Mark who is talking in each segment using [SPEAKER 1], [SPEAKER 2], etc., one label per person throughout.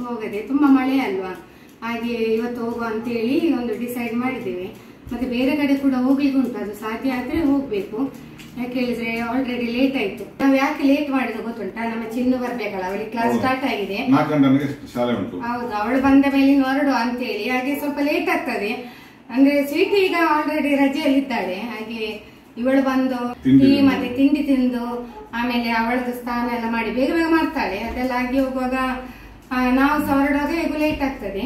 [SPEAKER 1] ಹೋಗದೆ, ತುಂಬಾ ಮಳೆ ಅಲ್ವಾ, ಹಾಗೆ ಇವತ್ತು ಹೋಗುವ ಅಂತೇಳಿ ಒಂದು ಡಿಸೈಡ್ ಮಾಡಿದ್ದೇವೆ. ಮತ್ತೆ ಬೇರೆ ಕಡೆ ಕೂಡ ಹೋಗ್ಲಿಕ್ಕೆ ಉಂಟು, ಅದು ಸಾಧ್ಯ ಆದ್ರೆ ಹೋಗ್ಬೇಕು. ಯಾಕೆ ಹೇಳಿದ್ರೆ ಆಲ್ರೆಡಿ ಲೇಟ್ ಆಯ್ತು. ನಾವು ಯಾಕೆ ಲೇಟ್ ಮಾಡಿದ ಗೊತ್ತುಂಟಾ, ನಮ್ಮ ಚಿನ್ನು ಬರ್ಬೇಕಲ್ಲ, ಅವಳಿಗೆ ಕ್ಲಾಸ್ ಸ್ಟಾರ್ಟ್ ಆಗಿದೆ. ಹೌದು, ಅವಳು ಬಂದ ಮೇಲೆ ಹೊರಡುವ ಅಂತೇಳಿ, ಹಾಗೆ ಸ್ವಲ್ಪ ಲೇಟ್ ಆಗ್ತದೆ. ಅಂದ್ರೆ ಸ್ವೀಟ್ ಈಗ ಆಲ್ರೆಡಿ ರಜೆಯಲ್ಲಿ ಇದ್ದಾಳೆ, ಹಾಗೆ ಇವಳು ಬಂದು ಟೀ ಮತ್ತೆ ತಿಂಡಿ ತಿಂದು ಆಮೇಲೆ ಅವಳದು ಸ್ನಾನ ಎಲ್ಲ ಮಾಡಿ ಬೇಗ ಬೇಗ ಮಾಡ್ತಾಳೆ. ಅದೆಲ್ಲ ಆಗಿ ಹೋಗುವಾಗ ನಾವು ಸಹ ಹೊರಡುವಾಗ ಈಗ ಲೇಟ್ ಆಗ್ತದೆ.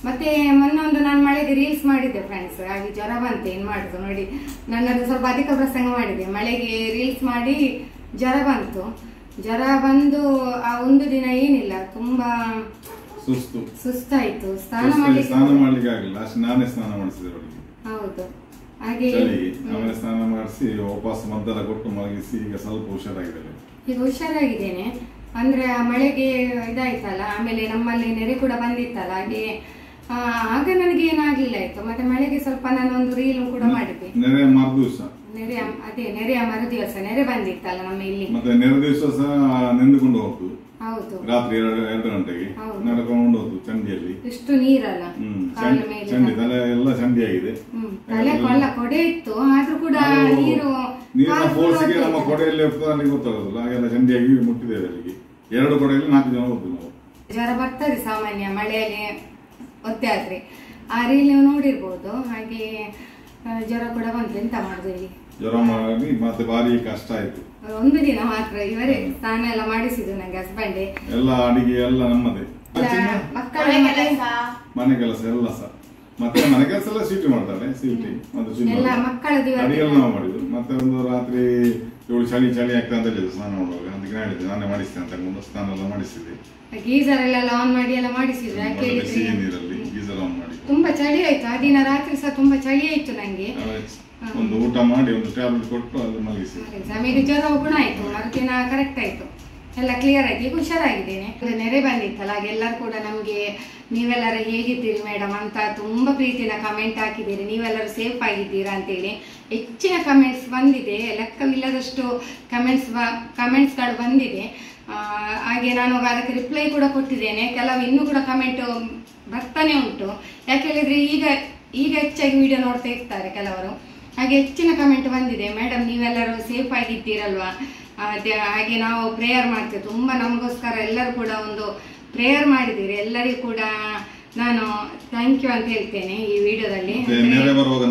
[SPEAKER 1] ಮತ್ತೆ ಮೊನ್ನೆ ಒಂದು ನಾನು ಮಳೆಗೆ ರೀಲ್ಸ್ ಮಾಡಿದ್ದೆ ಫ್ರೆಂಡ್ಸ್, ಹಾಗೆ ಜ್ವರ ಬಂತೆ, ಏನ್ ಮಾಡುದು ನೋಡಿ, ನನ್ನದು ಸ್ವಲ್ಪ ಅಧಿಕ ಪ್ರಸಂಗ ಮಾಡಿದೆ. ಮಳೆಗೆ ರೀಲ್ಸ್ ಮಾಡಿ ಜ್ವರ ಬಂತು. ಜ್ವರ ಬಂದು ಆ ಒಂದು ದಿನ ಏನಿಲ್ಲ, ತುಂಬಾ ಸುಸ್ತಾಯ್ತು. ಸ್ನಾನ ಮಾಡ್ಲಿಕ್ಕೆ ಆಗಿಲ್ಲ, ನಾನೇ ಸ್ನಾನ ಮಾಡಿಸಿದೆ. ಹೌದು, ಹಾಗೆ
[SPEAKER 2] ಸ್ನಾನ ಮಾಡಿಸಿ ವಾಪಸ್ ಮದ್ದೆಲ್ಲ ಕೊಟ್ಟು ಮಲಗಿಸಿ ಈಗ ಸ್ವಲ್ಪ ಹುಷಾರಾಗಿದ್ದೇನೆ.
[SPEAKER 1] ಈಗ ಹುಷಾರಾಗಿದ್ದೇನೆ. ಅಂದ್ರೆ ಮಳೆಗೆ ಇದಾಯ್ತಲ್ಲ, ಆಮೇಲೆ ನಮ್ಮಲ್ಲಿ ನೆರೆ ಕೂಡ ಬಂದಿತ್ತಲ್ಲ, ಹಾಗೆ ಆಗ ನನಗೆ ಏನಾಗ್ಲಿಲ್ಲ ಆಯ್ತು. ಮತ್ತೆ ಮಳೆಗೆ ಸ್ವಲ್ಪ ನಾನೊಂದು ರೀಲ್ ಕೂಡ ಮಾಡಿದ್ದೆ.
[SPEAKER 2] ನೆರೆ ಮರುದಿವಸ
[SPEAKER 1] ನೆರೆಯ ಮರುದಿವಸ ನೆರೆ ಬಂದಿತ್ತಲ್ಲ ನಮ್ಮ ಇಲ್ಲಿ.
[SPEAKER 2] ಮತ್ತೆ ನೆರೆ ದಿವಸ ಸಹ ನೆಂದುಕೊಂಡು ಹೋಗ್ತು.
[SPEAKER 1] ಹೌದು,
[SPEAKER 2] ರಾತ್ರಿ 2 ಗಂಟೆಗೆ ನಡ್ಕೊಂಡು ಹೋಗ್ತು ಚಂಡಿಯಲ್ಲಿ.
[SPEAKER 1] ಇಷ್ಟು ನೀರಲ್ಲ,
[SPEAKER 2] ಚಂಡಿ ತಲೆ ಎಲ್ಲ ಚಂಡಿ ಆಗಿದೆ.
[SPEAKER 1] ತಲೆ ಕೊಡೆ ಇತ್ತು, ಆದ್ರೂ ಕೂಡ ನೀರು
[SPEAKER 2] ನೀರಿನ ಫೋರ್ಸ್ಗೆ ನಮ್ಮ ಕೊಡೆಯಲ್ಲಿ ಹೋಗ್ತದೆ, ಅಲ್ಲಿ ಗೊತ್ತಾಗೋದಿಲ್ಲ. ಹಾಗೆಲ್ಲ ಚಂಡಿಯಾಗಿ ಮುಟ್ಟಿದ್ದೇವೆ. ಅಲ್ಲಿಗೆ 2 ಕೊಡೆಯಲ್ಲಿ 4 ಜನ ಹೋಗ್ತೀವಿ ನಾವು.
[SPEAKER 1] ಜ್ವರ ಬರ್ತದೆ ಸಾಮಾನ್ಯ ಮಳೆಯಲ್ಲಿ ಒತ್ತೆ ಆದ್ರೆ, ಆ ರೀಲ್ ನೀವು ನೋಡಿರ್ಬೋದು. ಹಾಗೆ ಜ್ವರ ಕೂಡ ಬಂತು, ಎಂತ ಮಾಡುದು ಇಲ್ಲಿ.
[SPEAKER 2] ಜ್ವರ ಮಾಡಿ ಮತ್ತೆ ಭಾರಿ ಕಷ್ಟ ಆಯ್ತು.
[SPEAKER 1] ಒಂದು ದಿನ ಮಾತ್ರ ಇವರೇ ಸ್ನಾನ ಎಲ್ಲ ಮಾಡಿಸಿದ್ರು ನಂಗೆ, ಹಸ್ಬೆಂಡ್
[SPEAKER 2] ಎಲ್ಲ ಅಡಿಗೆ ಎಲ್ಲ ನಮ್ಮದೇ,
[SPEAKER 1] ಮಕ್ಕಳ
[SPEAKER 2] ಮನೆ ಕೆಲಸ ಎಲ್ಲ ಸಹ. ಮತ್ತೆ ಮನೆ ಕೆಲಸ ಎಲ್ಲ ಸ್ವೀಟಿ ಮಾಡ್ತಾಳೆ, ಸ್ವೀಟಿ
[SPEAKER 1] ಎಲ್ಲ ಮಕ್ಕಳದ್ದು
[SPEAKER 2] ಅಡಿಗೆ ನಾವು ಮಾಡಿದ್ರು. ಮತ್ತೆ ಒಂದು ರಾತ್ರಿ ಇವಳು ಚಳಿ ಆಗ್ತಾ ಅಂತ ಹೇಳಿದ್ರು ಸ್ನಾನ ಮಾಡುವಾಗ, ಅದಕ್ಕೆ ಹೇಳಿದ್ದೆ ನಾನೇ ಮಾಡಿಸ್ತೇನೆ ಅಂತ ಒಂದು ಸ್ನಾನ ಎಲ್ಲ ಮಾಡಿಸಿದೆ.
[SPEAKER 1] ಗೀಸರ್ ಎಲ್ಲ ಆನ್ ಮಾಡಿ ಎಲ್ಲ ಮಾಡಿಸಿದ್ರು. ಯಾಕೆ
[SPEAKER 2] ಸಿಹಿ ನೀರಲ್ಲಿ ಗೀಸರ್ ಆನ್ ಮಾಡಿ.
[SPEAKER 1] ತುಂಬಾ ಚಳಿ ಆಯ್ತು ಆ ದಿನ ರಾತ್ರಿ ಸಹ, ತುಂಬಾ ಚಳಿ ಆಯ್ತು ನಂಗೆ.
[SPEAKER 2] ಒಂದು ಊಟ ಮಾಡಿ ಒಂದು ಟ್ಯಾಬ್ಲೆಟ್ ಕೊಟ್ಟು ಅದು ಮಲಗಿಸಿ.
[SPEAKER 1] ಆಮೇಲೆ ಜ್ವರ ಗುಣ ಆಯ್ತು, ಮರುದಿನ ಕರೆಕ್ಟ್ ಆಯ್ತು, ಎಲ್ಲ ಕ್ಲಿಯರ್ ಆಯ್ತು. ಈಗ ಹುಷಾರಾಗಿದ್ದೇನೆ. ನೆರೆ ಬಂದಿತ್ತಲ್ಲ, ಹಾಗೆಲ್ಲರೂ ಕೂಡ ನಮ್ಗೆ ನೀವೆಲ್ಲರೂ ಹೇಗಿದ್ದೀರಿ ಮೇಡಮ್ ಅಂತ ತುಂಬಾ ಪ್ರೀತಿನ ಕಮೆಂಟ್ ಹಾಕಿದ್ದೀರಿ. ನೀವೆಲ್ಲರೂ ಸೇಫ್ ಆಗಿದ್ದೀರಾ ಅಂತೇಳಿ ಹೆಚ್ಚಿನ ಕಮೆಂಟ್ಸ್ ಬಂದಿದೆ, ಲೆಕ್ಕವಿಲ್ಲದಷ್ಟು ಕಮೆಂಟ್ಸ್ಗಳು ಬಂದಿದೆ. ಹಾಗೆ ನಾನು ಅದಕ್ಕೆ ರಿಪ್ಲೈ ಕೂಡ ಕೊಟ್ಟಿದ್ದೇನೆ. ಕೆಲವು ಇನ್ನೂ ಕೂಡ ಕಮೆಂಟ್ ಬರ್ತಾನೆ ಉಂಟು. ಯಾಕೆ ಹೇಳಿದ್ರೆ ಈಗ ಹೆಚ್ಚಾಗಿ ವಿಡಿಯೋ ನೋಡ್ತಾ ಇರ್ತಾರೆ ಕೆಲವರು. ಹಾಗೆ ಹೆಚ್ಚಿನ ಕಮೆಂಟ್ ಬಂದಿದೆ, ಮೇಡಮ್ ನೀವೆಲ್ಲರೂ ಸೇಫ್ ಆಗಿದ್ದೀರಲ್ವಾ, ಹಾಗೆ ನಾವು ಪ್ರೇಯರ್ ಮಾಡ್ತೇವೆ ತುಂಬಾ ನಮಗೋಸ್ಕರ. ಎಲ್ಲರೂ ಕೂಡ ಒಂದು ಪ್ರೇಯರ್ ಮಾಡಿದ್ದೀರಿ, ಎಲ್ಲರಿಗೂ ಕೂಡ ನಾನು ಥ್ಯಾಂಕ್ ಯು ಅಂತ ಹೇಳ್ತೇನೆ ಈ ವಿಡಿಯೋದಲ್ಲಿ.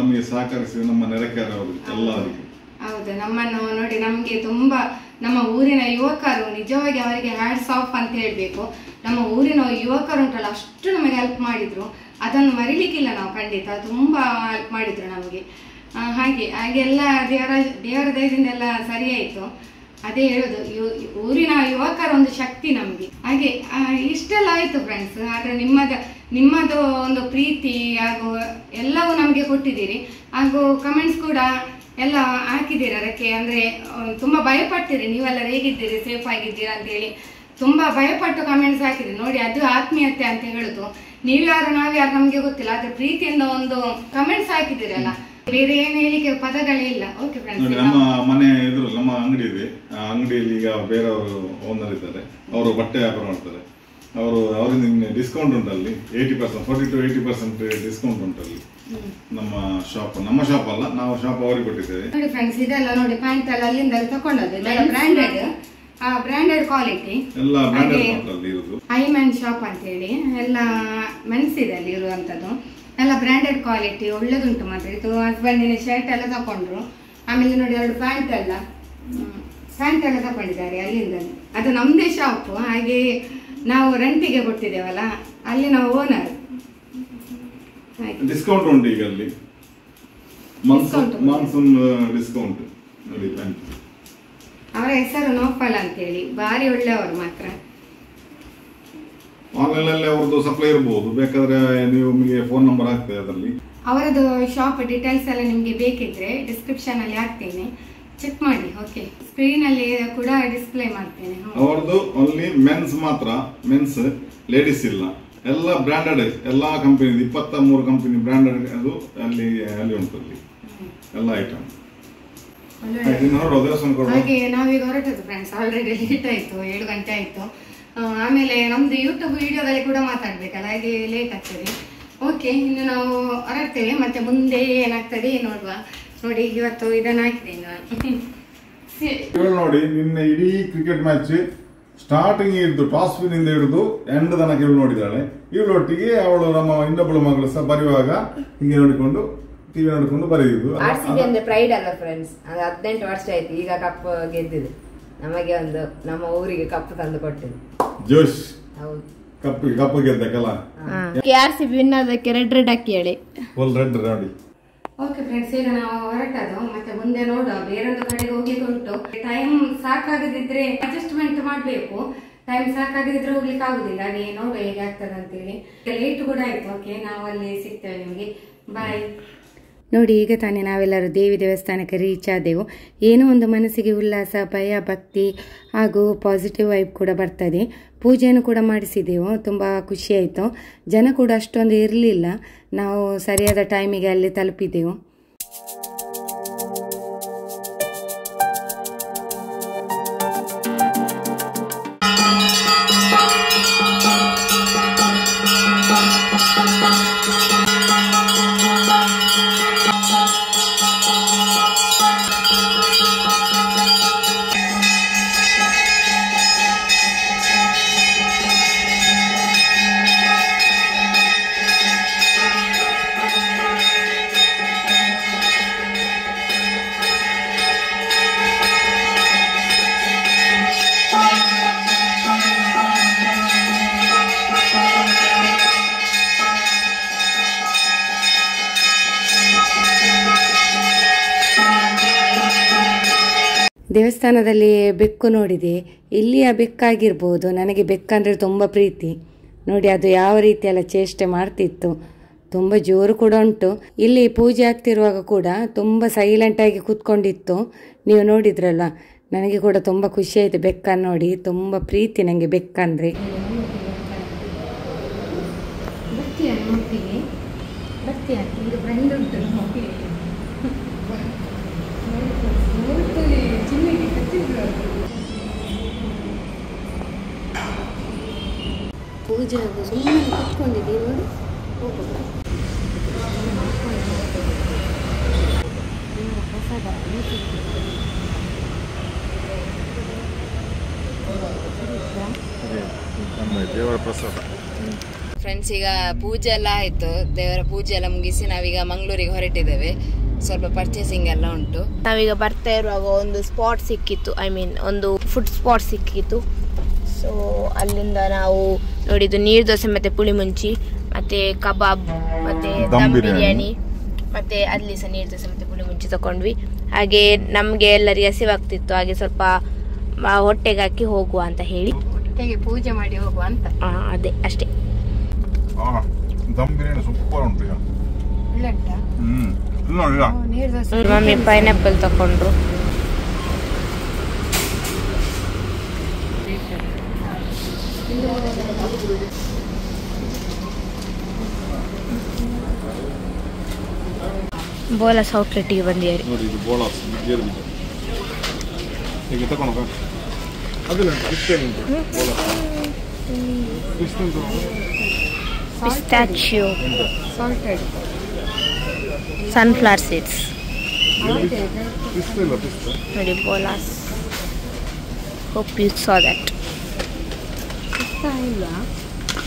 [SPEAKER 2] ನಮಗೆ ಸಹಕರಿಸಿ ನಮ್ಮ ಎಲ್ಲರಿಗೂ.
[SPEAKER 1] ಹೌದು, ನಮ್ಮನ್ನು ನೋಡಿ ನಮ್ಗೆ ತುಂಬಾ ನಮ್ಮ ಊರಿನ ಯುವಕರು ನಿಜವಾಗಿ ಅವರಿಗೆ ಹ್ಯಾಟ್ಸ್ ಆಫ್ ಅಂತ ಹೇಳ್ಬೇಕು. ನಮ್ಮ ಊರಿನ ಯುವಕರು ಉಂಟಲ್ಲ, ಅಷ್ಟು ನಮಗೆ ಹೆಲ್ಪ್ ಮಾಡಿದ್ರು, ಅದನ್ನು ಮರಿಲಿಕ್ಕಿಲ್ಲ ನಾವು ಖಂಡಿತ. ತುಂಬಾ ಹೆಲ್ಪ್ ಮಾಡಿದ್ರು ನಮಗೆ. ಹಾಗೆಲ್ಲ ದೇವರ ದಯದಿಂದ ಎಲ್ಲ ಸರಿ ಆಯ್ತು. ಅದೇ ಹೇಳುದು, ಊರಿನ ಯುವಕರ ಒಂದು ಶಕ್ತಿ ನಮ್ಗೆ. ಹಾಗೆ ಇಷ್ಟೆಲ್ಲ ಆಯ್ತು ಫ್ರೆಂಡ್ಸ್. ಆದ್ರೆ ನಿಮ್ಮದು ಒಂದು ಪ್ರೀತಿ ಹಾಗೂ ಎಲ್ಲವೂ ನಮ್ಗೆ ಕೊಟ್ಟಿದ್ದೀರಿ, ಹಾಗೂ ಕಮೆಂಟ್ಸ್ ಕೂಡ ಎಲ್ಲ ಹಾಕಿದ್ದೀರಿ. ಅದಕ್ಕೆ ಅಂದ್ರೆ ತುಂಬಾ ಭಯಪಟ್ಟಿರಿ, ನೀವೆಲ್ಲರೂ ಹೇಗಿದ್ದೀರಿ, ಸೇಫ್ ಆಗಿದ್ದೀರಾ ಅಂತ ಹೇಳಿ ತುಂಬಾ ಭಯಪಟ್ಟು ಕಮೆಂಟ್ಸ್ ಹಾಕಿದ್ರಿ ನೋಡಿ. ಅದು ಆತ್ಮೀಯತೆ ಅಂತ ಹೇಳುದು. ನೀವ್ಯಾರು ನಾವ್ಯಾರು ನಮ್ಗೆ ಗೊತ್ತಿಲ್ಲ, ಆದ್ರೆ ಪ್ರೀತಿಯಿಂದ ಒಂದು ಕಮೆಂಟ್ಸ್ ಹಾಕಿದಿರಲ್ಲ, ಬೇರೆ ಏನ್ ಹೇಳಿಕೆ ಪದಗಳೇ ಇಲ್ಲ. ಓಕೆ ಫ್ರೆಂಡ್ಸ್,
[SPEAKER 2] ನಮ್ಮ ಮನೆ ಎದುರು ನಮ್ಮ ಅಂಗಡಿ ಇದೆ. ಆ ಅಂಗಡಿಯಲ್ಲಿ ಈಗ ಬೇರೆಯವರು ಓನರ್ ಇದ್ದಾರೆ, ಅವರು ಬಟ್ಟೆ ವ್ಯಾಪಾರ ಮಾಡ್ತಾರೆ. ಅವರಿಂದ ಡಿಸ್ಕೌಂಟ್ ಉಂಟಲ್ಲಿ 80%, 40 to 80% ಡಿಸ್ಕೌಂಟ್ ಉಂಟಲ್ಲಿ. ನಮ್ಮ ಶಾಪ್ ಅಲ್ಲ, ನಾವು ಶಾಪ್ ಅವರಿಗೆ ಕೊಟ್ಟಿದ್ದೇವೆ.
[SPEAKER 1] ನೋಡಿ ಫ್ರೆಂಡ್ಸ್, ಇದೆಲ್ಲ ನೋಡಿ ಪ್ಯಾಂಟ್ ಎಲ್ಲ ಅಲ್ಲಿಂದ ತಕೊಂಡದ್ದು, ಬ್ರಾಂಡೆಡ್ ಕ್ವಾಲಿಟಿ ಎಲ್ಲ ಐಮನ್ ಶಾಪ್ ಅಂತ ಹೇಳಿ ಎಲ್ಲ ಮೆನ್ಸ್ ಇದೆ ಅಲ್ಲಿ ಇರುವಂತದ್ದು. ಎಲ್ಲ ಬ್ರಾಂಡೆಡ್ ಕ್ವಾಲಿಟಿ ಒಳ್ಳೇದುಂಟು ಮಾತ್ರ. ಇದು ಹಸ್ಬೆಂಡಿನ ಶರ್ಟ್ ಎಲ್ಲ ತಕೊಂಡ್ರು. ಆಮೇಲೆ ನೋಡಿ 2 ಪ್ಯಾಂಟ್ ಎಲ್ಲ ತಕೊಂಡಿದ್ದಾರೆ ಅಲ್ಲಿಂದ. ಅದು ನಮ್ದೇ ಶಾಪ್, ಹಾಗೆ ನಾವು ರೆಂಟಿಗೆ ಕೊಟ್ಟಿದ್ದೇವಲ್ಲ, ಅಲ್ಲಿ ನಾವು ಓನರ್.
[SPEAKER 2] ಡಿಸ್ಕೌಂಟ್ ಉಂಟು ಈಗ ಅಲ್ಲಿ, ಮಾನ್ಸೂನ್ ಡಿಸ್ಕೌಂಟ್ ನೋಡಿ.
[SPEAKER 1] ಅವರ ಹೆಸರು ನೋಫಲ್ ಅಂತೇಳಿ, ಬಾರಿ ಒಳ್ಳೆಯವರು ಮಾತ್ರ.
[SPEAKER 2] ಆನ್ಲೈನ್ ಅಲ್ಲಿ ಅವರದ್ದು ಸಪ್ಲೈ ಇರಬಹುದು, ಬೇಕಾದ್ರೆ ನೀವು ನಿಮಗೆ ಫೋನ್ ನಂಬರ್ ಹಾಕ್ತೇವೆ ಅದರಲ್ಲಿ.
[SPEAKER 1] ಅವರದ್ದು ಶಾಪ್ ಡೀಟೇಲ್ಸ್ ಎಲ್ಲ ನಿಮಗೆ ಬೇಕಿದ್ರೆ ಡಿಸ್ಕ್ರಿಪ್ಷನ್ ಅಲ್ಲಿ ಹಾಕ್ತೇನೆ, ಚೆಕ್ ಮಾಡಿ. ಓಕೆ, ಸ್ಕ್ರೀನ್ ಅಲ್ಲಿ ಕೂಡ ಡಿಸ್ಪ್ಲೇ ಮಾಡ್ತೇನೆ.
[SPEAKER 2] ಅವರದ್ದು ಓನ್ಲಿ ಮೆನ್ಸ್ ಮಾತ್ರ, ಮೆನ್ಸ್ ಲೇಡೀಸ್ ಇಲ್ಲ. ಎಲ್ಲ ಬ್ರಾಂಡೆಡ್, ಎಲ್ಲಾ ಕಂಪನಿ 23 ಕಂಪನಿ ಬ್ರಾಂಡೆಡ್ ಅದು ಅಲ್ಲಿ ಉಂಟು ಎಲ್ಲ ಐಟಮ್.
[SPEAKER 1] ಹಾಗೆ ನಾವೀಗ ಹೊರಟದ್ದು ಫ್ರೆಂಡ್ಸ್, ಆಲ್ರೆಡಿ ಲೇಟ್ ಆಯ್ತು, 7 ಗಂಟೆ ಆಯ್ತು. ಆಮೇಲೆ ನಮ್ದು ಯೂಟ್ಯೂಬ್ ವಿಡಿಯೋದಲ್ಲಿ ಕೂಡ ಮಾತಾಡ್ಬೇಕಲ್ಲ, ಹಾಗೆ ಲೇಟ್ ಆಗ್ತದೆ. ಓಕೆ, ಇನ್ನು ನಾವು ಹೊರಡ್ತೇವೆ, ಮತ್ತೆ ಮುಂದೆ ಏನಾಗ್ತದೆ ನೋಡುವ. ನೋಡಿ ಇವತ್ತು ಇದನ್ನ ಹಾಕಿದೆ ನಾನು.
[SPEAKER 2] ನೋಡಿ ನಿನ್ನೆ ಇಡೀ ಕ್ರಿಕೆಟ್ ಮ್ಯಾಚ್ ಸ್ಟಾರ್ಟಿಂಗ್ ಹಿಡಿದು ಟಾಸ್ ವಿನಿಂದ ಹಿಡಿದು ಎಂಡ್ ತನಕ ಇವಳು ನೋಡಿದಾಳೆ. ಇವಳೊಟ್ಟಿಗೆ ಅವಳು ನಮ್ಮ ಇನ್ನೊಬ್ಬಳು ಮಗಳು ಸಹ ಬರೆಯುವಾಗ ಹಿಂಗೆ ನೋಡಿಕೊಂಡು ಟಿವಿ ನೋಡಿಕೊಂಡು ಬರೆಯುವುದು.
[SPEAKER 3] RCB ಅಂದ್ರೆ ಪ್ರೈಡ್ ಅಲ್ಲ ಫ್ರೆಂಡ್ಸ್, ಅದು 18 ವರ್ಷ ಆಯ್ತು ಈಗ ಕಪ್ ಗೆದ್ದಿದೆ. ನಮಗೆ ಒಂದು ನಮ್ಮ ಊರಿಗೆ ಕಪ್ ತಂದು ಕೊಟ್ಟಿದೆ.
[SPEAKER 2] ಜೋಶ್
[SPEAKER 3] ಹೌದು,
[SPEAKER 2] ಕಪ್ಪು ಗೆದ್ದಕ್ಕಲ್ಲ.
[SPEAKER 3] RCB ವಿನ್ ಆದಕ್ಕೆ ರೆಡ್ ಹಾಕಿ ಹೇಳಿ,
[SPEAKER 2] ಫುಲ್ ರೆಡ್ ನೋಡಿ.
[SPEAKER 1] ಓಕೆ ಫ್ರೆಂಡ್ಸ್, ಈಗ ನಾವು ಹೊರಟದು, ಮತ್ತೆ ಮುಂದೆ ನೋಡುವ. ಬೇರೊಂದು ಕಡೆಗೆ ಹೋಗ್ಲಿಕ್ಕೆ ಉಂಟು. ಟೈಮ್ ಸಾಕಾಗದಿದ್ರೆ ಅಡ್ಜಸ್ಟ್ಮೆಂಟ್ ಮಾಡ್ಬೇಕು. ಟೈಮ್ ಸಾಕಾಗದಿದ್ರೆ ಹೋಗ್ಲಿಕ್ಕೆ ಆಗುದಿಲ್ಲ. ಹಾಗೆ ನೋಡುವ ಹೇಗೆ ಆಗ್ತದೆ ಅಂತೇಳಿ. ಲೇಟ್ ಕೂಡ ಆಯ್ತು. ಓಕೆ, ನಾವು ಅಲ್ಲಿ ಸಿಗ್ತೇವೆ ನಿಮಗೆ. ಬಾಯ್. ನೋಡಿ, ಈಗ ತಾನೇ ನಾವೆಲ್ಲರೂ ದೇವಿ ದೇವಸ್ಥಾನಕ್ಕೆ ರೀಚ್ ಆದೆವು. ಏನೋ ಒಂದು ಮನಸ್ಸಿಗೆ ಉಲ್ಲಾಸ, ಭಯ, ಭಕ್ತಿ ಹಾಗೂ ಪಾಸಿಟಿವ್ ವೈಬ್ ಕೂಡ ಬರ್ತದೆ. ಪೂಜೆಯನ್ನು ಕೂಡ ಮಾಡಿಸಿದೆವು, ತುಂಬ ಖುಷಿಯಾಯಿತು. ಜನ ಕೂಡ ಅಷ್ಟೊಂದು ಇರಲಿಲ್ಲ. ನಾವು ಸರಿಯಾದ ಟೈಮಿಗೆ ಅಲ್ಲಿ ತಲುಪಿದೆವು. ದೇವಸ್ಥಾನದಲ್ಲಿ ಬೆಕ್ಕು ನೋಡಿದೆ. ಇಲ್ಲಿಯ ಬೆಕ್ಕಾಗಿರ್ಬೋದು. ನನಗೆ ಬೆಕ್ಕಂದರೆ ತುಂಬ ಪ್ರೀತಿ. ನೋಡಿ, ಅದು ಯಾವ ರೀತಿ ಎಲ್ಲ ಚೇಷ್ಟೆ ಮಾಡ್ತಿತ್ತು. ತುಂಬ ಜೋರು ಕೂಡ ಉಂಟು. ಇಲ್ಲಿ ಪೂಜೆ ಆಗ್ತಿರುವಾಗ ಕೂಡ ತುಂಬ ಸೈಲೆಂಟಾಗಿ ಕೂತ್ಕೊಂಡಿತ್ತು. ನೀವು ನೋಡಿದ್ರಲ್ಲ, ನನಗೆ ಕೂಡ ತುಂಬ ಖುಷಿ ಆಯಿತು ಬೆಕ್ಕನ್ನು ನೋಡಿ. ತುಂಬ ಪ್ರೀತಿ ನನಗೆ ಬೆಕ್ಕಂದರೆ. ಪೂಜೆ ಸುಮ್ಮನೆ ಕೂತ್ಕೊಂಡಿದ್ದೀವಿ ನೋಡಿ.
[SPEAKER 2] ದೇವರ ಪ್ರಸಾದ.
[SPEAKER 3] ಫ್ರೆಂಡ್ಸ್, ಈಗ ಪೂಜೆ ಎಲ್ಲ ಆಯ್ತು. ದೇವರ ಪೂಜೆ ಎಲ್ಲ ಮುಗಿಸಿ ನಾವೀಗ ಮಂಗಳೂರಿಗೆ ಹೊರಟಿದ್ದೇವೆ. ಸ್ವಲ್ಪ ಪರ್ಚೇಸಿಂಗ್ ಎಲ್ಲ ಉಂಟು. ನಾವೀಗ ಬರ್ತಾ ಇರುವಾಗ ಒಂದು ಸ್ಪಾಟ್ ಸಿಕ್ಕಿತ್ತು, ಒಂದು ಫುಡ್ ಸ್ಪಾಟ್ ಸಿಕ್ಕಿತ್ತು. ಸೊ ಅಲ್ಲಿಂದ ನಾವು ನೋಡಿದ್ದು ನೀರು ದೋಸೆ ಮತ್ತೆ ಪುಳಿ ಮುಂಚಿ ಮತ್ತೆ ಕಬಾಬ್ ಮತ್ತೆ ದಮ್ ಬಿರಿಯಾನಿ ಮತ್ತೆ ಅಲ್ಲಿ ಸಹ ನೀರು ದೋಸೆ ಮತ್ತೆ ಪುಳಿ ಮುಂಚಿ ತಕೊಂಡ್ವಿ. ಹಾಗೆ ನಮಗೆ ಎಲ್ಲರಿಗೆ ಹಸಿವಾಗ್ತಿತ್ತು, ಹಾಗೆ ಸ್ವಲ್ಪ ಹೊಟ್ಟೆಗೆ ಹಾಕಿ ಹೋಗುವ ಅಂತ ಹೇಳಿ
[SPEAKER 1] ಹೇಗೆ ಪೂಜೆ ಮಾಡಿ ಹೋಗುವ ಅಂತ.
[SPEAKER 3] ಅದೇ ಅಷ್ಟೇ.
[SPEAKER 2] ದಮ್ ಬಿರಿಯಾನಿ ಸೂಪರ್ ಉಂಟು.
[SPEAKER 3] ಮಮ್ಮಿ ಪೈನಾಪಲ್ ತಕೊಂಡ್ರು. ಬೋಲಾಸ್ ಔಟ್ಲೆಟ್ಗೆ ಬಂದಿದ್ದಾರೆ. ಪಿಸ್ತಾಚಿಯೋ, ಸನ್ಫ್ಲವರ್ ಸೀಡ್ಸ್ ನೋಡಿ. ಬೋಲಾಸ್. Hope you saw that.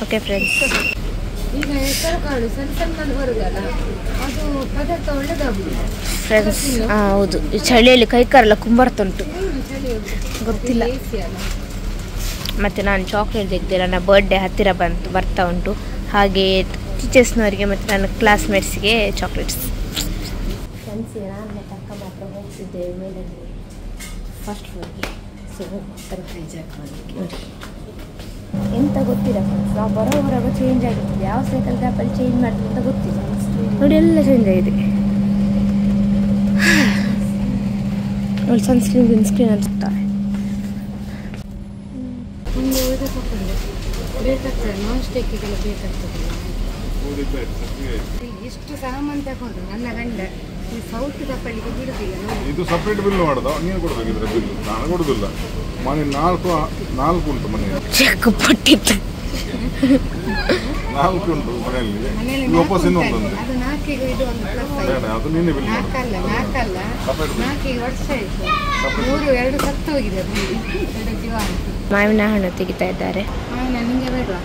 [SPEAKER 3] Okay friends,
[SPEAKER 1] ಈಗ ಹೆಸರು ಕಾಳು ಸಣ್ಣ ಸಣ್ಣ ಬರುದಲ್ಲ, ಅದು ಪದಾರ್ಥ ಒಳ್ಳೆದಾಗುದು
[SPEAKER 3] ಫ್ರೆಂಡ್ಸ್. ಹೌದು, ಈ ಚಳಿಯಲ್ಲಿ ಕೈಕಾರೆಲ್ಲ ಕುಂಬರ್ತುಂಟು, ಗೊತ್ತಿಲ್ಲ. ಮತ್ತು ನಾನು ಚಾಕ್ಲೇಟ್ ತೆಗೆದೆ. ನನ್ನ ಬರ್ಡೇ ಹತ್ತಿರ ಬರ್ತಾ ಉಂಟು. ಹಾಗೆ ಟೀಚರ್ಸ್ನವರಿಗೆ ಮತ್ತು ನನ್ನ ಕ್ಲಾಸ್ಮೇಟ್ಸ್ಗೆ ಚಾಕ್ಲೇಟ್ಸ್. ಫ್ರೆಂಡ್ಸ್, ನಾನು ಮತ್ತು ಅಕ್ಕ ಮಾತ್ರ ಹೋಗ್ತಿದ್ದೇವೆ ಮೇಲೆ ಫಸ್ಟ್ ಫ್ಲೋರ್ಗೆ. ಸೊ ಸರ್ಪ್ರೈಸ್ ಹಾಕಲಿಕ್ಕೆ ನೋಡಿ. ಎಂತ ಗೊತ್ತಿಲ್ಲ ಫ್ರೆಂಡ್ಸ್, ನಾವು ಬರೋವರೆಗ ಚೇಂಜ್ ಆಗಿರ್ತದೆ. ಯಾವ ಸೈಕಲ್ ಗ್ಯಾಪಲ್ಲಿ ಚೇಂಜ್ ಮಾಡ್ತೀವಿ ಅಂತ ಗೊತ್ತಿಲ್ಲ ನೋಡಿ. ಎಲ್ಲ ಚೇಂಜ್ ಆಗಿದೆ ನೋಡಿ. ಸನ್ಸ್ಕ್ರೀನ್ ಗಿನ್ಸ್ಕ್ರೀನ್ ಅನ್ಸುತ್ತಾರೆ.
[SPEAKER 1] ಒಂದು ಇದು ತಗೊಂಡು ಬೇಕಾಗ್ತದೆ, ನಾನ್ ಸ್ಟಿಕ್ಗೆಲ್ಲ ಬೇಕಾಗ್ತದೆ. ಎಷ್ಟು ಸಾಮಾನು ತಗೊಂಡು ನನ್ನ ಗಂಡ ಸೌಟ್ ತಗೊಳ್ಳಿಕ್ಕೆ ಬಿಡುದಿಲ್ಲ ನೋಡಿ.
[SPEAKER 2] ಇದು ಸಪ್ರೇಟ್ ಬಿಲ್ ಮಾಡೋದು, ನೀನು ಕೊಡ್ಬೇಕಿದ್ರೆ ಬಿಲ್, ನಾನು ಕೊಡುದಿಲ್ಲ. ಮನೆ ನಾಲ್ಕು ಉಂಟು ಮನೆಯಲ್ಲಿ,
[SPEAKER 3] ಚೆಕ್ ಪಟ್ಟಿತ್ತು
[SPEAKER 2] 4 ಉಂಟು ಮನೆಯಲ್ಲಿ. ವಾಪಸ್ ಇನ್ನೊಂದು
[SPEAKER 1] ಅದು 4ಗೆ ಇದು ಒಂದು ಪ್ಲಸ್
[SPEAKER 2] ಬೇಡ, ಅದು ನೀನೇ ಬಿಲ್ ಮಾಡು.
[SPEAKER 1] 4 4 ವರ್ಷ ಆಯ್ತು. 2 ಸತ್ತು ಹೋಗಿದೆ, 2 ಜೀವ ಆಯ್ತು.
[SPEAKER 3] ಮಾವಿನ ಹಣ್ಣು ತೆಗಿತಾ ಇದ್ದಾರೆ.
[SPEAKER 1] ನಿಮಗೆ ಬೇಡವಾ?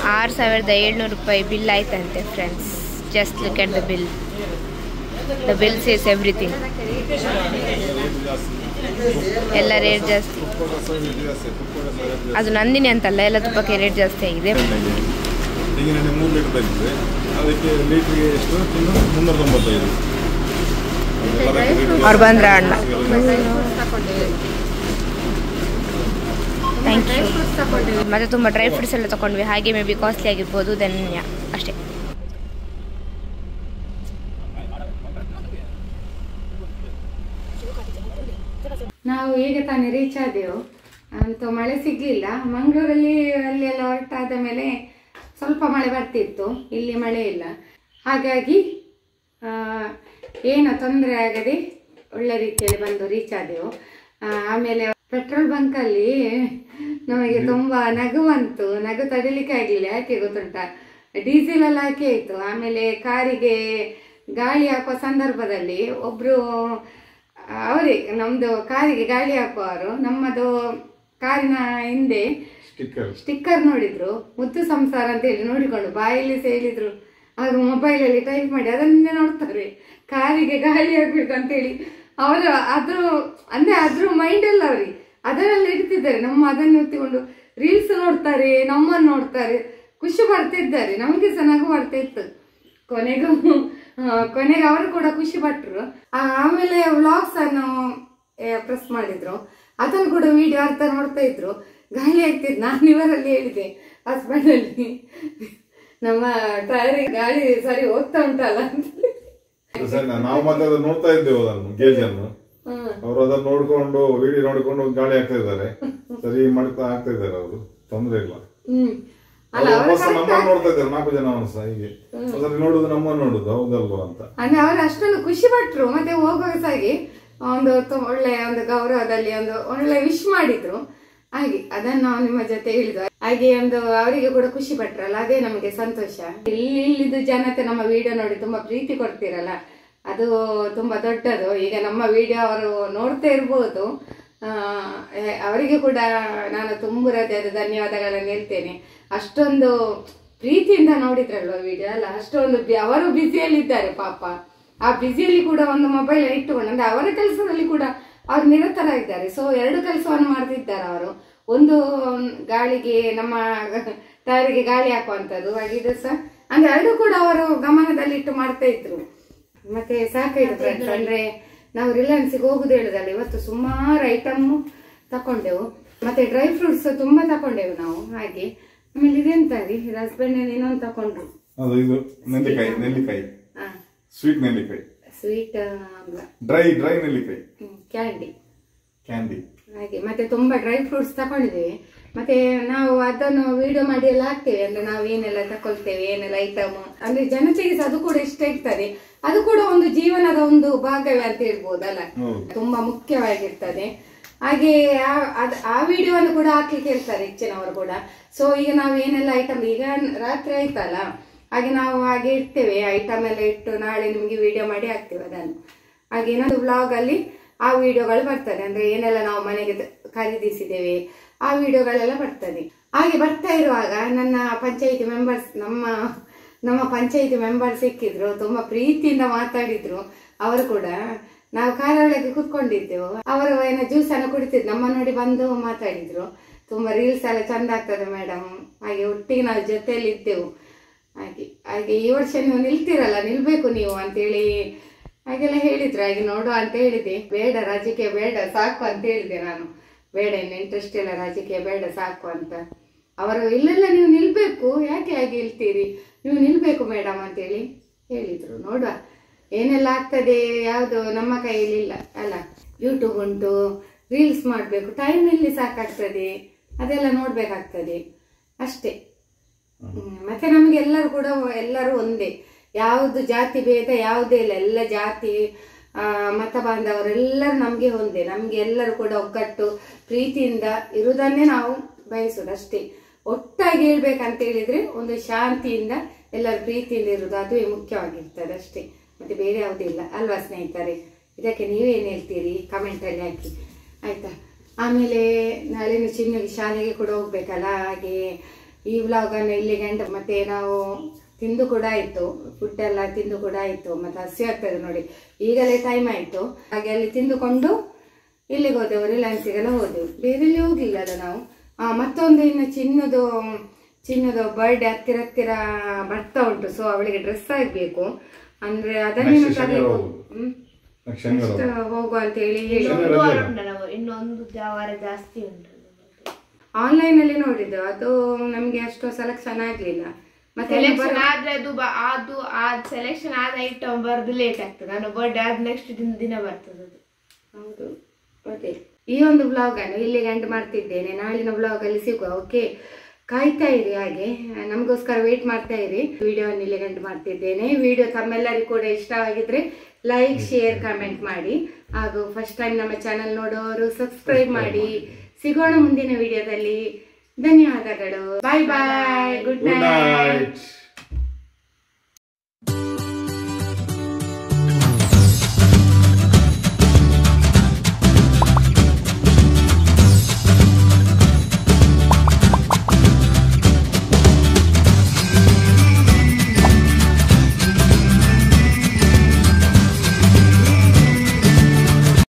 [SPEAKER 3] 6,700 ರೂಪಾಯಿ ಬಿಲ್ ಆಯ್ತಂತೆ friends. Just look at the bill. The bill says everything. ಎಲ್ಲ ರೇಟ್ ಜಾಸ್ತಿ. ಅದು ನಂದಿನಿ ಅಂತಲ್ಲ, ಎಲ್ಲ ತುಪ್ಪಕ್ಕೆ ರೇಟ್ ಜಾಸ್ತಿ ಆಗಿದೆ.
[SPEAKER 2] ತೆಂಗಿನೆಣ್ಣೆ 3 ಲೀಟರ್ ಬಂದಿದೆ, ಅದಕ್ಕೆ ಲೀಟ್ರಿಗೆ ಎಷ್ಟು? 395.
[SPEAKER 3] ಅವ್ರು ಬಂದ್ರ ಅಣ್ಣ. Thank you. ಮತ್ತೆ ತುಂಬ ಡ್ರೈ ಫ್ರೂಟ್ಸ್ ಎಲ್ಲ ತಗೊಂಡ್ವಿ, ಹಾಗೆ ಮೇ ಬಿ ಕಾಸ್ಟ್ಲಿ ಆಗಿರ್ಬೋದು, ಧನ್ಯ ಅಷ್ಟೇ.
[SPEAKER 1] ನಾವು ಈಗ ತಾನೇ ರೀಚ್ ಆದೆವು ಅಂತ ಮಳೆ ಸಿಗ್ಲಿಲ್ಲ. ಮಂಗಳೂರಲ್ಲಿ ಅಲ್ಲೆಲ್ಲ ಹೊರಟಾದ ಮೇಲೆ ಸ್ವಲ್ಪ ಮಳೆ ಬರ್ತಿತ್ತು, ಇಲ್ಲಿ ಮಳೆ ಇಲ್ಲ. ಹಾಗಾಗಿ ಏನು ತೊಂದರೆ ಆಗದೆ ಒಳ್ಳೆ ರೀತಿಯಲ್ಲಿ ಬಂದು ರೀಚ್ ಆದೆವು. ಆಮೇಲೆ ಪೆಟ್ರೋಲ್ ಬಂಕಲ್ಲಿ ನಮಗೆ ತುಂಬ ನಗು ಬಂತು. ನಗು ತಡಿಲಿಕ್ಕೆ ಆಗಲಿಲ್ಲ. ಯಾಕೆ ಗೊತ್ತುಂಟಾ? ಡೀಸೆಲ್ ಎಲ್ಲ ಹಾಕಿ ಆಯಿತು. ಆಮೇಲೆ ಕಾರಿಗೆ ಗಾಳಿ ಹಾಕುವ ಸಂದರ್ಭದಲ್ಲಿ ಒಬ್ಬರು ಅವರೇ ನಮ್ಮದು ಕಾರಿಗೆ ಗಾಳಿ ಹಾಕುವವರು ನಮ್ಮದು ಕಾರಿನ ಹಿಂದೆ ಸ್ಟಿಕ್ಕರ್ ನೋಡಿದ್ರು, ಮುತ್ತು ಸಂಸಾರ ಅಂತ ಹೇಳಿ ನೋಡಿಕೊಂಡು ಬಾಯಲ್ಲಿ ಹೇಳಿದ್ರು. ಅವರು ಮೊಬೈಲಲ್ಲಿ ಟೈಪ್ ಮಾಡಿ ಅದನ್ನೇ ನೋಡ್ತಾರೆ, ಕಾರಿಗೆ ಗಾಳಿ ಹಾಕ್ಬೇಕು ಅಂತೇಳಿ. ಅವರು ಅದ್ರ ಮೈಂಡಲ್ಲಿ ಅವ್ರಿಗೆ ಅದನ್ನೆಲ್ಲ ಇಡ್ತಿದ್ದಾರೆ. ನಮ್ಮ ಅದನ್ನು ಎತ್ತಿಕೊಂಡು ರೀಲ್ಸ್ ನೋಡ್ತಾರೆ, ನಮ್ಮನ್ನು ನೋಡ್ತಾರೆ, ಖುಷಿ ಬರ್ತಿದ್ದಾರೆ. ನಮಗೆ ಸಹ ನಗು ಬರ್ತಾ ಇತ್ತು. ಕೊನೆಗೆ ಅವರು ಕೂಡ ಖುಷಿ ಪಟ್ಟರು. ಆಮೇಲೆ ವ್ಲಾಗ್ಸ್ ಅನ್ನು ಪ್ರೆಸ್ ಮಾಡಿದ್ರು, ಅದನ್ನು ಕೂಡ ವಿಡಿಯೋ ಅರ್ಥ ನೋಡ್ತಾ ಇದ್ರು. ಗಾಳಿ ಆಗ್ತಿದ್ದು. ನಾನು ಇವರಲ್ಲಿ ಹೇಳಿದೆ ಹಸ್ಬೆಂಡ್ ಅಲ್ಲಿ, ನಮ್ಮ ಟೈರ್ ಗಾಳಿ ಸರಿ ಹೋಗ್ತಾ ಉಂಟಲ್ಲ ಅಂತ.
[SPEAKER 2] ನಾವು ಮತ್ತೆ ಅದನ್ನು ನೋಡ್ತಾ ಇದ್ದೇವೆ, ಅದನ್ನು ಗೇಜ್ ಅನ್ನು. ಅವರು ಅದನ್ನು ನೋಡ್ಕೊಂಡು ವಿಡಿಯೋ ನೋಡ್ಕೊಂಡು ಗಾಳಿ ಆಗ್ತಾ ಇದ್ದಾರೆ, ಸರಿ ಮಾಡ್ತಾ ಆಗ್ತಾ ಇದ್ದಾರೆ. ಅವರು ತೊಂದ್ರೆ ಇಲ್ಲ. ನಮ್ಮನ್ನು ನೋಡ್ತಾ ಇದ್ದಾರೆ 4 ಜನ ಸಹ. ಹೀಗೆ ನೋಡುದು, ನಮ್ಮನ್ನು ನೋಡುದು, ಹೌದಲ್ವಾ ಅಂತ.
[SPEAKER 1] ಅಂದ್ರೆ ಅವರು ಅಷ್ಟೊಂದು ಖುಷಿ ಪಟ್ರು. ಮತ್ತೆ ಹೋಗುವಾಗ ಸಾಗಿ ಒಂದು ಒಳ್ಳೆ ಒಂದು ಗೌರವದಲ್ಲಿ ಒಂದು ಒಳ್ಳೆ ವಿಶ್ ಮಾಡಿದ್ರು. ಹಾಗೆ ಅದನ್ನು ನಾವು ನಿಮ್ಮ ಜೊತೆ ಹೇಳಿದ್ವಿ. ಹಾಗೆ ಒಂದು ಅವರಿಗೆ ಕೂಡ ಖುಷಿ ಪಟ್ರಲ್ಲ, ಅದೇ ನಮಗೆ ಸಂತೋಷ. ಇಲ್ಲಿದ್ದು ಜನತೆ ನಮ್ಮ ವಿಡಿಯೋ ನೋಡಿ ತುಂಬಾ ಪ್ರೀತಿ ಕೊಡ್ತೀರಲ್ಲ, ಅದು ತುಂಬಾ ದೊಡ್ಡದು. ಈಗ ನಮ್ಮ ವಿಡಿಯೋ ಅವರು ನೋಡ್ತಾ ಇರ್ಬೋದು. ಅವರಿಗೆ ಕೂಡ ನಾನು ತುಂಬ ಹೃದಯದ ಧನ್ಯವಾದಗಳನ್ನು ಹೇಳ್ತೇನೆ. ಅಷ್ಟೊಂದು ಪ್ರೀತಿಯಿಂದ ನೋಡಿದ್ರಲ್ವ ವಿಡಿಯೋ ಅಲ್ಲ. ಅಷ್ಟೊಂದು ಅವರು ಬ್ಯುಸಿಯಲ್ಲಿದ್ದಾರೆ ಪಾಪ. ಆ ಬ್ಯುಸಿಯಲ್ಲಿ ಕೂಡ ಒಂದು ಮೊಬೈಲ್ ಇಟ್ಟುಕೊಂಡು, ಅಂದ್ರೆ ಅವರ ಕೆಲಸದಲ್ಲಿ ಕೂಡ ಅವ್ರು ನಿರತರಾಗಿದ್ದಾರೆ. ಸೊ 2 ಕೆಲಸವನ್ನು ಮಾಡ್ತಿದ್ದಾರೆ ಅವರು. ಒಂದು ಗಾಳಿಗೆ, ನಮ್ಮ ಟೈರಿಗೆ ಗಾಳಿ ಹಾಕುವಂಥದ್ದು, ಹಾಗೆ ಸಹ ಅಂದ್ರೆ 2 ಕೂಡ ಅವರು ಗಮನದಲ್ಲಿಟ್ಟು ಮಾಡ್ತಾ ಇದ್ರು. ಮತ್ತೆ ಸಾಕಾಯ್ತು ಫ್ರೆಂಡ್ಸ್. ಅಂದ್ರೆ ನಾವು ರಿಲಯನ್ಸ್ಗೆ ಹೋಗುದು ಹೇಳುದಲ್ಲ, ಇವತ್ತು ಸುಮಾರು ಐಟಮ್ ತಕೊಂಡೆವು. ಮತ್ತೆ ಡ್ರೈ ಫ್ರೂಟ್ಸ್ ತುಂಬಾ ತಕೊಂಡೆವು ನಾವು. ಹಾಗೆ ಆಮೇಲೆ ಇದೆಂತ ರೀ, ಹಸ್ಬೆಂಡ್ ಇನ್ನೊಂದು ತಕೊಂಡ್ರು.
[SPEAKER 2] ನೆಲ್ಲಿಕಾಯಿ, ಸ್ವೀಟ್ ನೆಲ್ಲಿಕಾಯಿ,
[SPEAKER 1] ಸ್ವೀಟ್
[SPEAKER 2] ಡ್ರೈ ನೆಲ್ಲಿಕಾಯಿ,
[SPEAKER 1] ಕ್ಯಾಂಡಿ ಹಾಗೆ. ಮತ್ತೆ ತುಂಬಾ ಡ್ರೈ ಫ್ರೂಟ್ಸ್ ತಕೊಂಡಿದ್ದೇವೆ. ಮತ್ತೆ ನಾವು ಅದನ್ನು ವಿಡಿಯೋ ಮಾಡಿ ಎಲ್ಲ ಹಾಕ್ತೇವೆ. ಅಂದ್ರೆ ನಾವು ಏನೆಲ್ಲ ತಕೊಳ್ತೇವೆ, ಏನೆಲ್ಲ ಐಟಮ್, ಅಂದ್ರೆ ಜನತೆಗೆ ಅದು ಕೂಡ ಇಷ್ಟ ಇರ್ತದೆ. ಅದು ಕೂಡ ಒಂದು ಜೀವನದ ಒಂದು ಭಾಗವೇ ಅಂತ ಹೇಳ್ಬೋದಲ್ಲ, ತುಂಬಾ ಮುಖ್ಯವಾಗಿರ್ತದೆ. ಹಾಗೆ ಆ ವಿಡಿಯೋವನ್ನು ಕೂಡ ಹಾಕ್ಲಿಕ್ಕೆ ಹೇಳ್ತಾರೆ ಹೆಚ್ಚಿನವರು ಕೂಡ. ಸೊ ಈಗ ನಾವು ಏನೆಲ್ಲ ಐಟಮ್, ಈಗ ರಾತ್ರಿ ಆಯ್ತಲ್ಲ, ಹಾಗೆ ನಾವು ಹಾಗೆ ಇಡ್ತೇವೆ ಐಟಮ್ ಎಲ್ಲ ಇಟ್ಟು, ನಾಳೆ ನಿಮ್ಗೆ ವಿಡಿಯೋ ಮಾಡಿ ಹಾಕ್ತೇವೆ ಅದನ್ನು. ಹಾಗೆ ಇನ್ನೊಂದು ವ್ಲಾಗ್ ಅಲ್ಲಿ ಆ ವಿಡಿಯೋಗಳು ಬರ್ತದೆ. ಅಂದ್ರೆ ಏನೆಲ್ಲ ನಾವು ಮನೆಗೆ ಖರೀದಿಸಿದ್ದೇವೆ ಆ ವಿಡಿಯೋಗಳೆಲ್ಲ ಬರ್ತದೆ. ಹಾಗೆ ಬರ್ತಾ ಇರುವಾಗ ನನ್ನ ಪಂಚಾಯಿತಿ ಮೆಂಬರ್ಸ್, ನಮ್ಮ ಪಂಚಾಯಿತಿ ಮೆಂಬರ್ ಸಿಕ್ಕಿದ್ರು. ತುಂಬಾ ಪ್ರೀತಿಯಿಂದ ಮಾತಾಡಿದ್ರು. ಅವರು ಕೂಡ, ನಾವು ಕಾರೊಳಗೆ ಕುತ್ಕೊಂಡಿದ್ದೆವು, ಅವರು ಏನೋ ಜ್ಯೂಸ್ ಅನ್ನು ಕುಡಿತಿದ್ರು. ನಮ್ಮ ನೋಡಿ ಬಂದು ಮಾತಾಡಿದ್ರು. ತುಂಬಾ ರೀಲ್ಸ್ ಎಲ್ಲ ಚಂದ ಆಗ್ತದೆ ಮೇಡಮ್, ಹಾಗೆ ಒಟ್ಟಿಗೆ ನಾವು ಜೊತೆಯಲ್ಲಿ ಇದ್ದೆವು. ಹಾಗೆ ಈ ವರ್ಷ ನೀವು ನಿಲ್ತಿರಲ್ಲ, ನಿಲ್ಬೇಕು ನೀವು ಅಂತೇಳಿ ಹಾಗೆಲ್ಲ ಹೇಳಿದ್ರು. ಹಾಗೆ ನೋಡುವ ಅಂತ ಹೇಳಿದೆ. ಬೇಡ ರಾಜಕೀಯ ಬೇಡ ಸಾಕು ಅಂತ ಹೇಳಿದೆ ನಾನು. ಬೇಡ, ಇನ್ನು ಇಂಟ್ರೆಸ್ಟ್ ಇಲ್ಲ ರಾಜಕೀಯ, ಬೇಡ ಸಾಕು ಅಂತ. ಅವರು ಇಲ್ಲೆಲ್ಲ ನೀವು ನಿಲ್ಬೇಕು, ಯಾಕೆ ಹಾಗೆ ಹೇಳ್ತೀರಿ, ನೀವು ನಿಲ್ಬೇಕು ಮೇಡಮ್ ಅಂತೇಳಿ ಹೇಳಿದ್ರು. ನೋಡುವ ಏನೆಲ್ಲ ಆಗ್ತದೆ, ಯಾವುದು ನಮ್ಮ ಕೈಯಲ್ಲಿ ಇಲ್ಲ ಅಲ್ಲ. ಯೂಟ್ಯೂಬ್ ಉಂಟು, ರೀಲ್ಸ್ ಮಾಡಬೇಕು, ಟೈಮ್ ಎಲ್ಲಿ ಸಾಕಾಗ್ತದೆ, ಅದೆಲ್ಲ ನೋಡ್ಬೇಕಾಗ್ತದೆ ಅಷ್ಟೇ. ಮತ್ತೆ ನಮ್ಗೆ ಎಲ್ಲರೂ ಕೂಡ ಎಲ್ಲರೂ ಒಂದೇ, ಯಾವುದು ಜಾತಿ ಭೇದ ಯಾವುದೇ ಇಲ್ಲ, ಎಲ್ಲ ಜಾತಿ ಮತ ಬಾಂಧವರೆಲ್ಲರೂ ನಮ್ಗೆ ಒಂದೇ. ನಮ್ಗೆ ಎಲ್ಲರೂ ಕೂಡ ಒಗ್ಗಟ್ಟು ಪ್ರೀತಿಯಿಂದ ಇರುವುದನ್ನೇ ನಾವು ಬಯಸುದು ಅಷ್ಟೇ. ಒಟ್ಟಾಗಿ ಹೇಳ್ಬೇಕಂತ ಹೇಳಿದ್ರೆ ಒಂದು ಶಾಂತಿಯಿಂದ ಎಲ್ಲರೂ ಪ್ರೀತಿಯಿಂದ ಇರುವುದು, ಅದುವೇ ಮುಖ್ಯವಾಗಿರ್ತದೆ ಅಷ್ಟೇ, ಮತ್ತೆ ಬೇರೆ ಯಾವುದಿಲ್ಲ ಅಲ್ವಾ ಸ್ನೇಹಿತರೆ? ಇದಕ್ಕೆ ನೀವೇನು ಹೇಳ್ತೀರಿ ಕಮೆಂಟಲ್ಲಿ ಹಾಕಿ ಆಯ್ತಾ. ಆಮೇಲೆ ನಾಳೆ ಚಿನ್ನಗೆ ಶಾಲೆಗೆ ಕೂಡ ಹೋಗ್ಬೇಕಲ್ಲ, ಹಾಗೆ ಈ ವ್ಲಾಗನ್ನು ಇಲ್ಲಿಗೆ ಎಂಡ್. ಮತ್ತೆ ನಾವು ತಿಂದು ಕೂಡ ಆಯ್ತು, ಫುಡ್ ಎಲ್ಲ ತಿಂದು ಕೂಡ ಆಯ್ತು, ಮತ್ತೆ ಹಸಿ ಆಗ್ತದೆ ನೋಡಿ, ಈಗಲೇ ಟೈಮ್ ಆಯ್ತು. ಹಾಗೆ ಅಲ್ಲಿ ತಿಂದುಕೊಂಡು ಇಲ್ಲಿಗೆ ಹೋದೆವು, ರಿಲಯನ್ಸಿಗೆಲ್ಲ ಹೋದೆವು, ಬೇರೆ ಎಲ್ಲಿ ಹೋಗ್ಲಿಲ್ಲ ಅಲ್ಲ ನಾವು. ಮತ್ತೊಂದು ಇನ್ನು ಚಿನ್ನದು ಬರ್ಡೇ ಹತ್ತಿರ ಬರ್ತಾ ಉಂಟು. ಸೊ ಅವಳಿಗೆ ಡ್ರೆಸ್ ಆಗ್ಬೇಕು, ಅಂದ್ರೆ ಅದನ್ನೇ ಹೋಗುವ ಅಂತ ಹೇಳಿ
[SPEAKER 3] ಇನ್ನೊಂದು ವಾರ ಜಾಸ್ತಿ ಉಂಟು.
[SPEAKER 1] ಆನ್ಲೈನ್ ಅಲ್ಲಿ ನೋಡಿದ್ದು, ಅದು ನಮ್ಗೆ ಅಷ್ಟು ಸೆಲೆಕ್ಷನ್ ಆಗ್ಲಿಲ್ಲ. ಮತ್ತೆ
[SPEAKER 3] ಆದ್ರೆ ಅದು ಸೆಲೆಕ್ಷನ್ ಆದ ಐಟಮ್ ಬರೋದು ಲೇಟ್ ಆಗ್ತದೆ. ನಾನು ಬರ್ಡೇ ಆದ ನೆಕ್ಸ್ಟ್ ದಿನ ಬರ್ತದೆ ಅದು.
[SPEAKER 1] ಹೌದು, ಅದೇ ಈ ಒಂದು ಬ್ಲಾಗ್ ಅನ್ನು ಇಲ್ಲಿಗೆ ಎಂಡ್ ಮಾಡ್ತಿದ್ದೇನೆ. ನಾಳಿನ ಬ್ಲಾಗ್ ಅಲ್ಲಿ ಸಿಗುವ. ಓಕೆ, ಕಾಯ್ತಾ ಇರಿ, ಹಾಗೆ ನಮಗೋಸ್ಕರ ವೇಟ್ ಮಾಡ್ತಾ ಇರಿ. ವಿಡಿಯೋವನ್ನು ಇಲ್ಲಿಗೆ ಎಂಡ್ ಮಾಡ್ತಿದ್ದೇನೆ. ವಿಡಿಯೋ ತಮ್ಮೆಲ್ಲರಿಗೂ ಕೂಡ ಇಷ್ಟವಾಗಿದ್ರೆ ಲೈಕ್, ಶೇರ್, ಕಮೆಂಟ್ ಮಾಡಿ. ಹಾಗೂ ಫಸ್ಟ್ ಟೈಮ್ ನಮ್ಮ ಚಾನಲ್ ನೋಡೋರು ಸಬ್ಸ್ಕ್ರೈಬ್ ಮಾಡಿ. ಸಿಗೋಣ ಮುಂದಿನ ವಿಡಿಯೋದಲ್ಲಿ. ಧನ್ಯವಾದಗಳು. ಬಾಯ್ ಬಾಯ್, ಗುಡ್ ನೈಟ್.